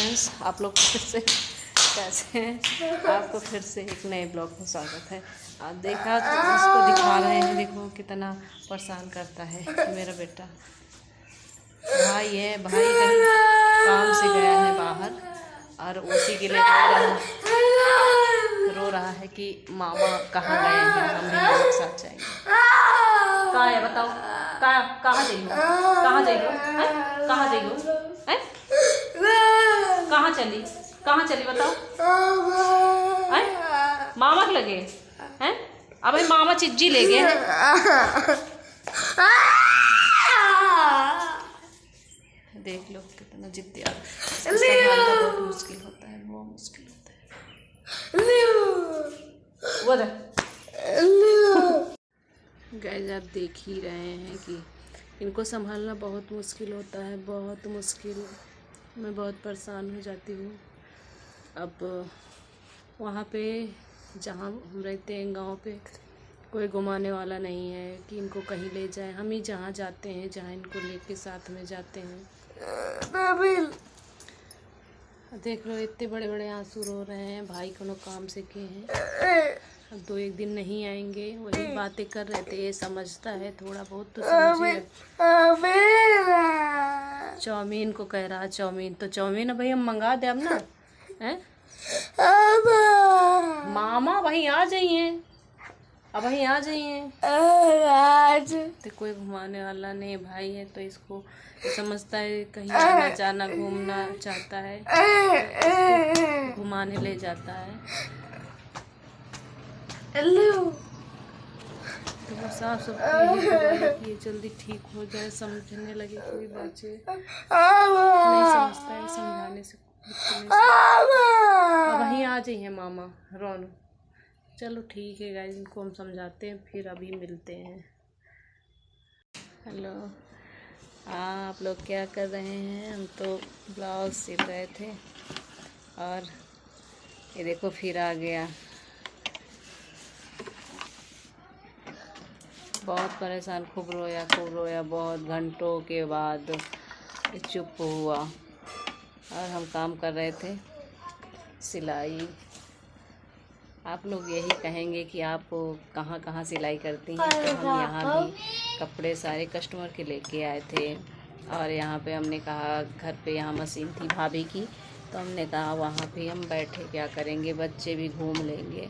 Friends, आप लोग फिर से कैसे हैं? आपको फिर से एक नए ब्लॉग में स्वागत है। आप देखा तो उसको दिखा रहे हैं, देखो कितना परेशान करता है मेरा बेटा। भाई है, भाई कहीं काम से गया है बाहर और उसी के लिए रो रहा है कि मामा कहाँ गए हैं, हम भी मामा के साथ जाएंगे। कहाँ है बताओ, कहाँ जाइयो, कहाँ जाइयो, कहाँ जाइयो, कहाँ चली बताओ, मामा के लगे हैं। अब मामा चिज्जी ले गए हैं। देख लो कितना जिद्दी, संभालना बहुत मुश्किल होता है, बहुत मुश्किल होता है। गाइस आप देख ही रहे हैं कि इनको संभालना बहुत मुश्किल होता है, बहुत मुश्किल। मैं बहुत परेशान हो जाती हूँ। अब वहाँ पे जहाँ हम रहते हैं गांव पे कोई घुमाने वाला नहीं है कि इनको कहीं ले जाए। हम ही जहाँ जाते हैं, जहाँ इनको लेके साथ में जाते हैं। देख लो इतने बड़े बड़े आंसू रो रहे हैं। भाई कोनो काम से किए हैं, अब 2-1 दिन नहीं आएंगे। वही बातें कर रहे थे, ये समझता है थोड़ा बहुत तो समझिए। चाउमीन को कह रहा, चाउमीन तो चाउमीन भाई हम मंगा दे अब ना हैं। मामा वहीं आ जाइए, अब वहीं आ जाइए। तो कोई घुमाने वाला नहीं, भाई है तो इसको समझता है कहीं आना जाना घूमना चाहता है तो घुमाने ले जाता है। तो वो साफ सब ये जल्दी ठीक हो जाए, समझने लगे कोई बच्चे नहीं समझता है, समझाने से अब वहीं आ जाइए मामा रोनो। चलो ठीक है गाइस, इनको हम समझाते हैं, फिर अभी मिलते हैं। हेलो, हाँ आप लोग क्या कर रहे हैं? हम तो ब्लाउज सिल रहे थे और ये देखो फिर आ गया। बहुत परेशान, खूब रोया बहुत घंटों के बाद चुप हुआ। और हम काम कर रहे थे सिलाई। आप लोग यही कहेंगे कि आप कहाँ कहाँ सिलाई करती हैं, तो हम यहाँ भी कपड़े सारे कस्टमर के लेके आए थे। और यहाँ पे हमने कहा घर पे यहाँ मशीन थी भाभी की, तो हमने कहा वहाँ पे हम बैठे क्या करेंगे, बच्चे भी घूम लेंगे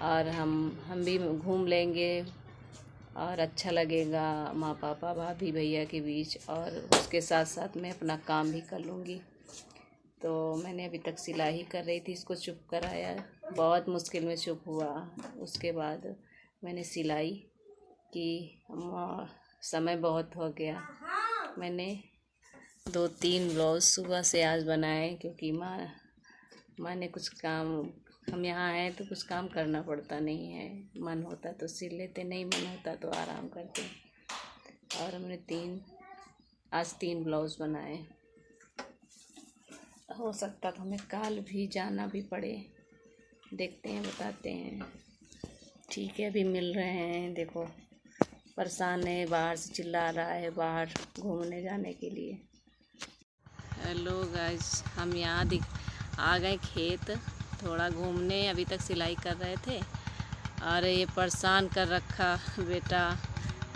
और हम भी घूम लेंगे और अच्छा लगेगा माँ पापा भाभी भैया के बीच, और उसके साथ साथ मैं अपना काम भी कर लूँगी। तो मैंने अभी तक सिलाई कर रही थी, इसको चुप कराया, बहुत मुश्किल में चुप हुआ। उसके बाद मैंने सिलाई की। समय बहुत हो गया, मैंने 2-3 ब्लाउज सुबह से आज बनाए, क्योंकि माँ ने कुछ काम, हम यहाँ हैं तो कुछ काम करना पड़ता नहीं है। मन होता तो सिल लेते, नहीं मन होता तो आराम करते। और हमने आज 3 ब्लाउज बनाए। हो सकता तो हमें कल भी जाना भी पड़े, देखते हैं बताते हैं। ठीक है, अभी मिल रहे हैं। देखो परेशान है, बाहर से चिल्ला रहा है बाहर घूमने जाने के लिए। हेलो गाइस, हम यहाँ आ गए खेत थोड़ा घूमने। अभी तक सिलाई कर रहे थे और ये परेशान कर रखा बेटा।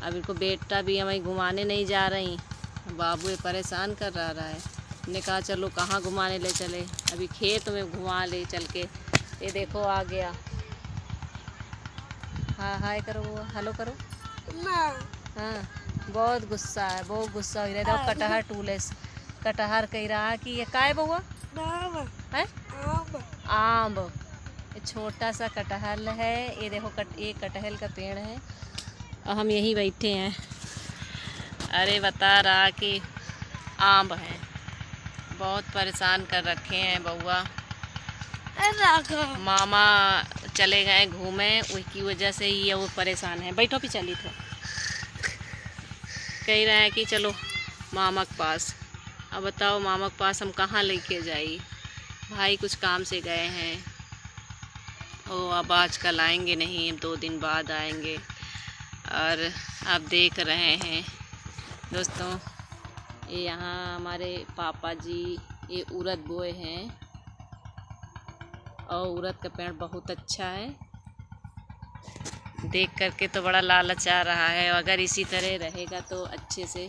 अब इनको बेटा भी हमें घुमाने नहीं जा रही, बाबू ये परेशान कर रहा है। हमने कहा चलो कहाँ घुमाने ले चले, अभी खेत में घुमा ले चल के। ये देखो आ गया। हाँ हाय करो, हेलो करो। हाँ बहुत गुस्सा है, बहुत गुस्सा हो रहा है। कटहर टूले कटहर कह रहा कि ये काय बउआ है आम। ये छोटा सा कटहल है, ये देखो ये कटहल का पेड़ है और हम यहीं बैठे हैं। अरे बता रहा कि आम है, बहुत परेशान कर रखे हैं बउआ। मामा चले गए घूमे, उसकी वजह से ही वो परेशान है। बैठो भी चली तो कह रहे हैं कि चलो मामा के पास। अब बताओ मामा के पास हम कहाँ लेके जाई? भाई कुछ काम से गए हैं, ओ अब आजकल आएंगे नहीं, 2 दिन बाद आएंगे। और आप देख रहे हैं दोस्तों, ये यहाँ हमारे पापा जी ये उड़द बोए हैं और उड़द का पेड़ बहुत अच्छा है। देख करके तो बड़ा लालच आ रहा है। अगर इसी तरह रहेगा तो अच्छे से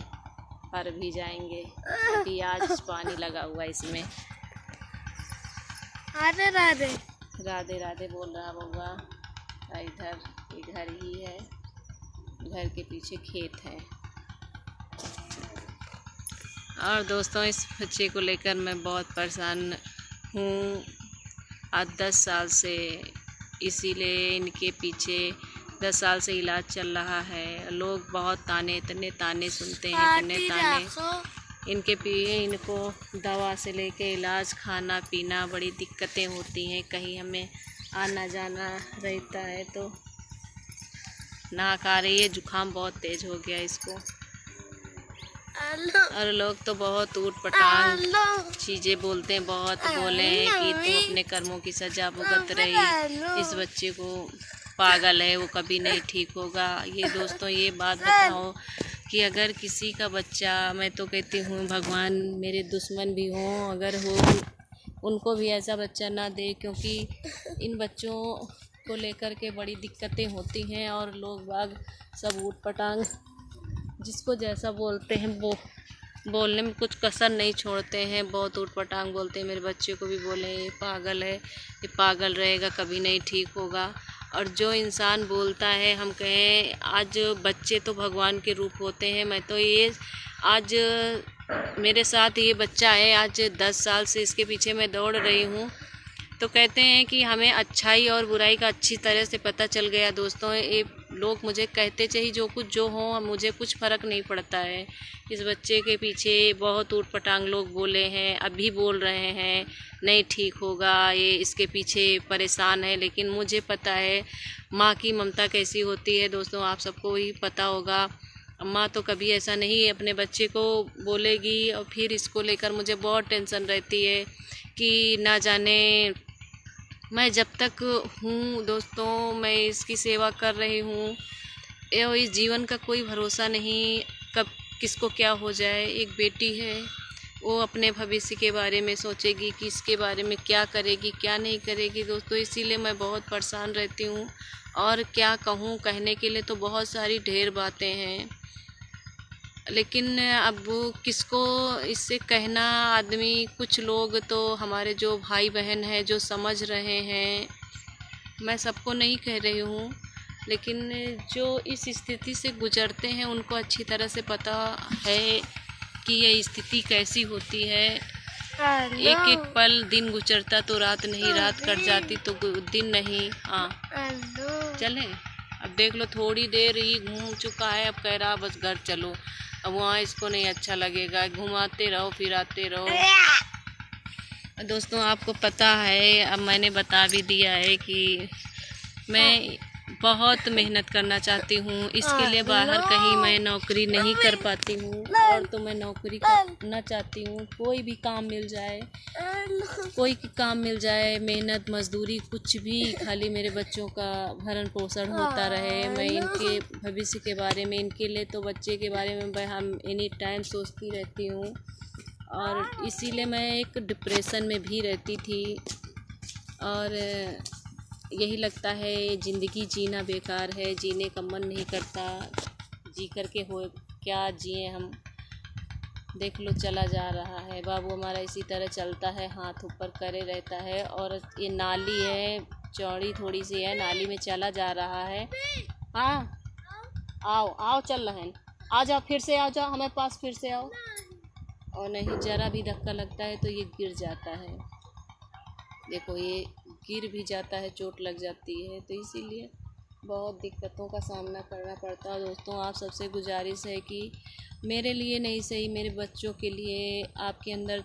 फर भी जाएंगे। अभी आज पानी लगा हुआ इसमें। राधे राधे राधे राधे बोल रहा बउआ। इधर ये घर ही है, घर के पीछे खेत है। और दोस्तों, इस बच्चे को लेकर मैं बहुत परेशान हूँ आज 10 साल से। इसीलिए इनके पीछे 10 साल से इलाज चल रहा है। लोग बहुत इतने ताने सुनते हैं, इतने ताने। इनको दवा से लेके इलाज, खाना पीना बड़ी दिक्कतें होती हैं। कहीं हमें आना जाना रहता है तो नाक आ रही है, जुकाम बहुत तेज हो गया इसको। और लोग तो बहुत ऊट पटांग चीज़ें बोलते हैं। बहुत बोले हैं कि तू अपने कर्मों की सजा भुगत रही, इस बच्चे को पागल है, वो कभी नहीं ठीक होगा। ये दोस्तों, ये बात बताओ कि अगर किसी का बच्चा, मैं तो कहती हूँ भगवान मेरे दुश्मन भी हों, अगर हो उनको भी ऐसा बच्चा ना दे, क्योंकि इन बच्चों को लेकर के बड़ी दिक्कतें होती हैं। और लोग बाग सब ऊट पटांग जिसको जैसा बोलते हैं वो बोलने में कुछ कसर नहीं छोड़ते हैं। बहुत ऊट पटांग बोलते हैं। मेरे बच्चे को भी बोले ये पागल है, ये पागल रहेगा, कभी नहीं ठीक होगा। और जो इंसान बोलता है, हम कहें आज बच्चे तो भगवान के रूप होते हैं। मैं तो ये आज मेरे साथ ये बच्चा है, आज 10 साल से इसके पीछे मैं दौड़ रही हूँ। तो कहते हैं कि हमें अच्छाई और बुराई का अच्छी तरह से पता चल गया। दोस्तों, ये लोग मुझे कहते चाहिए जो कुछ जो हो, मुझे कुछ फ़र्क नहीं पड़ता है। इस बच्चे के पीछे बहुत ऊट पटांग लोग बोले हैं, अभी बोल रहे हैं नहीं ठीक होगा, ये इसके पीछे परेशान है। लेकिन मुझे पता है माँ की ममता कैसी होती है। दोस्तों, आप सबको ही पता होगा। माँ तो कभी ऐसा नहीं अपने बच्चे को बोलेगी। और फिर इसको लेकर मुझे बहुत टेंशन रहती है कि ना जाने मैं जब तक हूँ दोस्तों, मैं इसकी सेवा कर रही हूँ। इस जीवन का कोई भरोसा नहीं, कब किसको क्या हो जाए। एक बेटी है, वो अपने भविष्य के बारे में सोचेगी कि इसके बारे में क्या करेगी क्या नहीं करेगी। दोस्तों, इसीलिए मैं बहुत परेशान रहती हूँ। और क्या कहूँ, कहने के लिए तो बहुत सारी ढेर बातें हैं, लेकिन अब किसको इससे कहना। आदमी, कुछ लोग तो हमारे जो भाई बहन हैं जो समझ रहे हैं, मैं सबको नहीं कह रही हूँ, लेकिन जो इस स्थिति से गुजरते हैं उनको अच्छी तरह से पता है कि ये स्थिति कैसी होती है। एक एक पल दिन गुजरता तो रात नहीं, रात कट जाती तो दिन नहीं। हाँ चलें, अब देख लो थोड़ी देर ही घूम चुका है, अब कह रहा बस घर चलो। अब वहाँ इसको नहीं अच्छा लगेगा, घुमाते रहो फिराते रहो। दोस्तों, आपको पता है, अब मैंने बता भी दिया है कि मैं बहुत मेहनत करना चाहती हूँ। इसके लिए बाहर कहीं मैं नौकरी नहीं कर पाती हूँ, और तो मैं नौकरी करना चाहती हूँ। कोई भी काम मिल जाए, कोई काम मिल जाए, मेहनत मजदूरी कुछ भी, खाली मेरे बच्चों का भरण पोषण होता रहे। मैं इनके भविष्य के बारे में, इनके लिए तो बच्चे के बारे में हम एनी टाइम सोचती रहती हूँ। और इसीलिए मैं एक डिप्रेशन में भी रहती थी। और यही लगता है ज़िंदगी जीना बेकार है, जीने का मन नहीं करता, जी करके हो क्या जिए हम। देख लो चला जा रहा है बाबू हमारा, इसी तरह चलता है, हाथ ऊपर करे रहता है। और ये नाली है, चौड़ी थोड़ी सी है, नाली में चला जा रहा है। हाँ आओ आओ, चल रहे हैं, आ जाओ, फिर से आ जाओ हमारे पास, फिर से आओ। और नहीं, ज़रा भी धक्का लगता है तो ये गिर जाता है। देखो, ये गिर भी जाता है, चोट लग जाती है। तो इसीलिए बहुत दिक्कतों का सामना करना पड़ता है। दोस्तों, आप सबसे गुजारिश है कि मेरे लिए नहीं सही, मेरे बच्चों के लिए आपके अंदर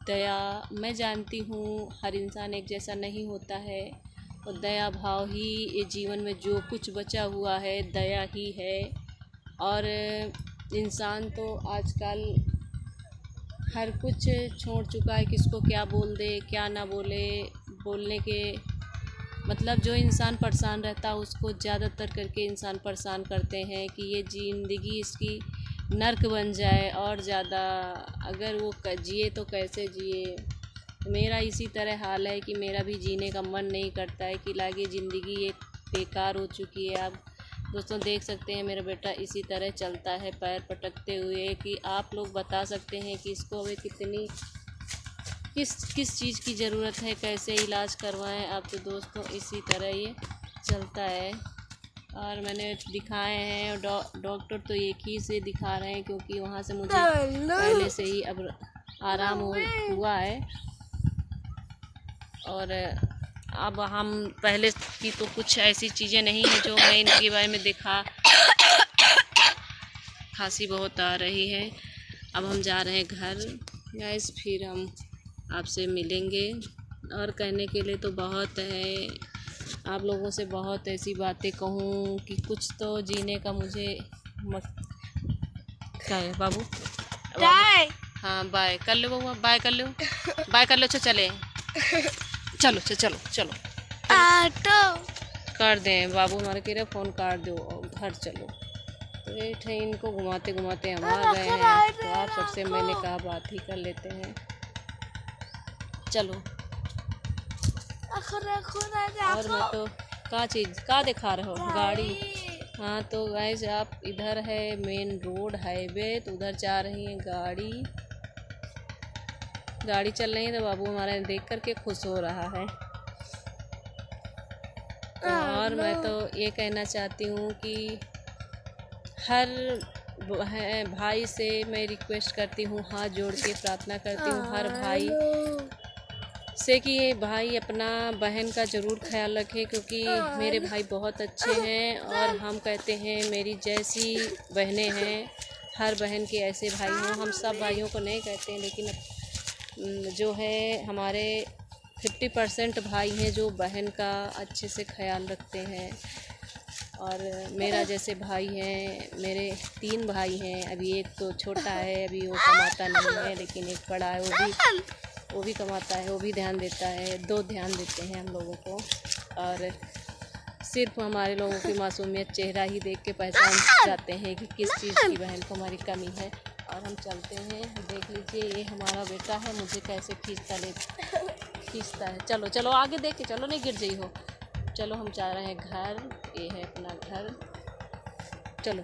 दया। मैं जानती हूँ हर इंसान एक जैसा नहीं होता है, और दया भाव ही ये जीवन में जो कुछ बचा हुआ है, दया ही है। और इंसान तो आजकल हर कुछ छोड़ चुका है, किसको क्या बोल दे क्या ना बोले। बोलने के मतलब जो इंसान परेशान रहता है उसको ज़्यादातर करके इंसान परेशान करते हैं कि ये ज़िंदगी इसकी नर्क बन जाए और ज़्यादा। अगर वो जिए तो कैसे जिए। मेरा इसी तरह हाल है कि मेरा भी जीने का मन नहीं करता है, कि लागे ज़िंदगी एक बेकार हो चुकी है। आप दोस्तों देख सकते हैं मेरा बेटा इसी तरह चलता है पैर पटकते हुए, कि आप लोग बता सकते हैं कि इसको हमें कितनी किस चीज़ की ज़रूरत है, कैसे इलाज करवाएं। अब तो दोस्तों इसी तरह ये चलता है। और मैंने दिखाए हैं, डॉक्टर तो एक ही से दिखा रहे हैं, क्योंकि वहाँ से मुझे पहले से ही अब आराम हुआ है। और अब हम पहले की तो कुछ ऐसी चीज़ें नहीं हैं जो मैं इनके बारे में दिखा। खांसी बहुत आ रही है। अब हम जा रहे हैं घर गाइस, फिर हम आपसे मिलेंगे। और कहने के लिए तो बहुत है, आप लोगों से बहुत ऐसी बातें कहूँ कि कुछ तो जीने का मुझे क्या है बाबू। हाँ बाय कर लो बउआ, बाय कर लो, बाय कर लो। चले चलो चलो चलो कर दें बाबू, हमारे कह रहे फ़ोन काट दो और घर चलो। तो ये इनको घुमाते घुमाते हम आ गए हैं, तो आप सबसे मैंने कहा बात ही कर लेते हैं। चलो। और मैं तो का दिखा रहा हो गाड़ी। हाँ तो गाइस आप इधर है मेन रोड हाईवे, तो उधर जा रही है गाड़ी चल रही है। तो बाबू हमारा देख करके खुश हो रहा है। और मैं तो ये कहना चाहती हूँ कि हर भाई से मैं रिक्वेस्ट करती हूँ, हाथ जोड़ के प्रार्थना करती हूँ हर भाई से कि भाई अपना बहन का ज़रूर ख्याल रखें, क्योंकि मेरे भाई बहुत अच्छे हैं। और हम कहते हैं मेरी जैसी बहनें हैं, हर बहन के ऐसे भाई हों। हम सब भाइयों को नहीं कहते हैं, लेकिन जो है हमारे 50% भाई हैं जो बहन का अच्छे से ख्याल रखते हैं। और मेरा जैसे भाई हैं, मेरे 3 भाई हैं। अभी एक तो छोटा है, अभी वो कमाता नहीं है, लेकिन एक बड़ा है, वो भी कमाता है, वो भी ध्यान देता है। 2 ध्यान देते हैं हम लोगों को। और सिर्फ हमारे लोगों की मासूमियत चेहरा ही देख के पहचान जाते हैं कि किस चीज़ की बहन को हमारी कमी है। और हम चलते हैं, देख लीजिए ये हमारा बेटा है, मुझे कैसे खींचता है। चलो चलो आगे देख के चलो, नहीं गिर जाई हो। चलो हम जा रहे हैं घर, ये है अपना घर, चलो।